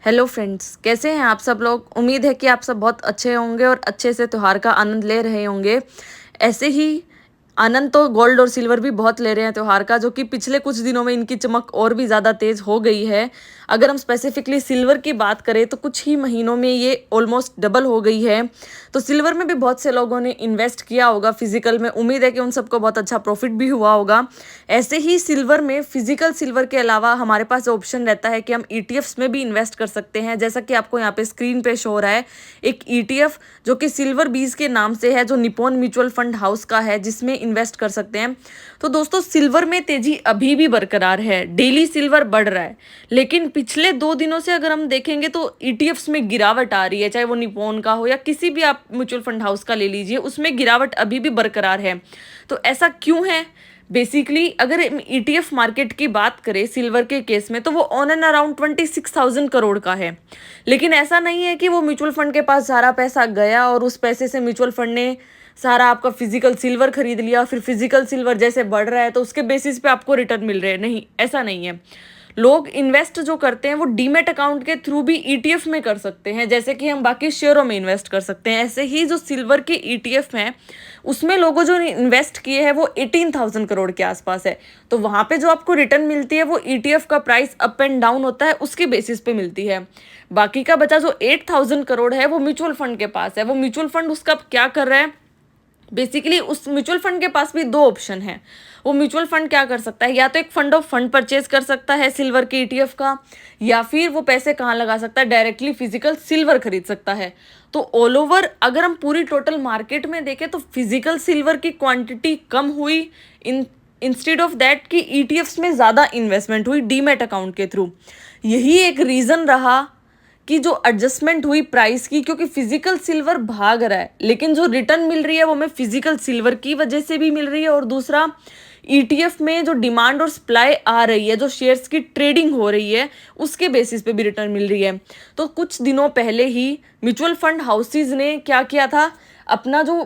Hello friends, कैसे हैं आप सब लोग। उम्मीद है कि आप सब बहुत अच्छे होंगे और अच्छे से त्योहार का आनंद ले रहे होंगे। ऐसे ही आनंद तो गोल्ड और सिल्वर भी बहुत ले रहे हैं त्योहार का, जो कि पिछले कुछ दिनों में इनकी चमक और भी ज़्यादा तेज़ हो गई है। अगर हम स्पेसिफिकली सिल्वर की बात करें तो कुछ ही महीनों में ये ऑलमोस्ट डबल हो गई है। तो सिल्वर में भी बहुत से लोगों ने इन्वेस्ट किया होगा फिजिकल में। उम्मीद है कि उन सबको बहुत अच्छा प्रॉफिट भी हुआ होगा। ऐसे ही सिल्वर में फिजिकल सिल्वर के अलावा हमारे पास ऑप्शन रहता है कि हम ईटीएफ्स में भी इन्वेस्ट कर सकते हैं। जैसा कि आपको यहाँ पे स्क्रीन पे शो हो रहा है एक ईटीएफ जो कि सिल्वर बीज के नाम से है, जो निप्पॉन म्यूचुअल फंड हाउस का है, जिसमें इन्वेस्ट कर सकते हैं। तो दोस्तों, सिल्वर में तेजी अभी भी बरकरार है, डेली सिल्वर बढ़ रहा है। लेकिन पिछले 2 दिनों से अगर हम देखेंगे तो ईटीएफ्स में गिरावट आ रही है, चाहे वो निप्पॉन का हो या किसी भी आप म्यूचुअल फंड हाउस का ले लीजिए, उसमें गिरावट अभी भी बरकरार है। तो ऐसा क्यों है? बेसिकली अगर ईटीएफ मार्केट की बात करें सिल्वर के केस में, तो वो ऑन एंड अराउंड 26,000 करोड़ का है। लेकिन ऐसा नहीं है कि वो म्यूचुअल फंड के पास सारा पैसा गया और उस पैसे से म्यूचुअल फंड ने सारा आपका फिजिकल सिल्वर खरीद लिया, फिर फिजिकल सिल्वर जैसे बढ़ रहा है तो उसके बेसिस पे आपको रिटर्न मिल रहे हैं। नहीं, ऐसा नहीं है। लोग इन्वेस्ट जो करते हैं वो डीमेट अकाउंट के थ्रू भी ईटीएफ में कर सकते हैं, जैसे कि हम बाकी शेयरों में इन्वेस्ट कर सकते हैं। ऐसे ही जो सिल्वर के ईटीएफ हैं उसमें लोगों जो इन्वेस्ट किए हैं वो 18,000 करोड़ के आसपास है। तो वहाँ पे जो आपको रिटर्न मिलती है वो ईटीएफ का प्राइस अप एंड डाउन होता है, उसके बेसिस पे मिलती है। बाकी का बचा जो 8,000 करोड़ है वो म्यूचुअल फंड के पास है। वो म्यूचुअल फंड उसका क्या कर रहा है? बेसिकली उस म्यूचुअल फंड के पास भी दो ऑप्शन है। वो म्यूचुअल फंड क्या कर सकता है, या तो एक फंड ऑफ फंड परचेज कर सकता है सिल्वर के ईटीएफ का, या फिर वो पैसे कहाँ लगा सकता है, डायरेक्टली फिजिकल सिल्वर खरीद सकता है। तो ऑल ओवर अगर हम पूरी टोटल मार्केट में देखें तो फिजिकल सिल्वर की क्वांटिटी कम हुई, इंस्टेड ऑफ दैट कि ईटीएफ्स में ज़्यादा इन्वेस्टमेंट हुई डीमेट अकाउंट के थ्रू। यही एक रीज़न रहा कि जो एडजस्टमेंट हुई प्राइस की, क्योंकि फिजिकल सिल्वर भाग रहा है लेकिन जो रिटर्न मिल रही है वो हमें फिजिकल सिल्वर की वजह से भी मिल रही है, और दूसरा ईटीएफ में जो डिमांड और सप्लाई आ रही है, जो शेयर्स की ट्रेडिंग हो रही है, उसके बेसिस पे भी रिटर्न मिल रही है। तो कुछ दिनों पहले ही म्यूचुअल फंड हाउसेज ने क्या किया था, अपना जो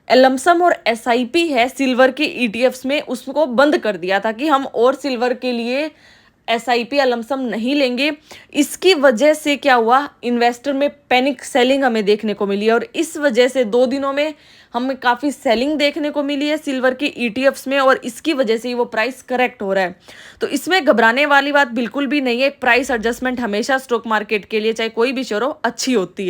लमसम और एसआईपी है सिल्वर के ईटीएफ्स में उसको बंद कर दिया था कि हम और सिल्वर के लिए एसआईपी या लमसम नहीं लेंगे। इसकी वजह से क्या हुआ, इन्वेस्टर में पैनिक सेलिंग हमें देखने को मिली है, और इस वजह से 2 दिनों में हमें काफ़ी सेलिंग देखने को मिली है सिल्वर के ईटीएफ्स में, और इसकी वजह से ही वो प्राइस करेक्ट हो रहा है। तो इसमें घबराने वाली बात बिल्कुल भी नहीं है। प्राइस एडजस्टमेंट हमेशा स्टॉक मार्केट के लिए, चाहे कोई भी शेयर हो, अच्छी होती है।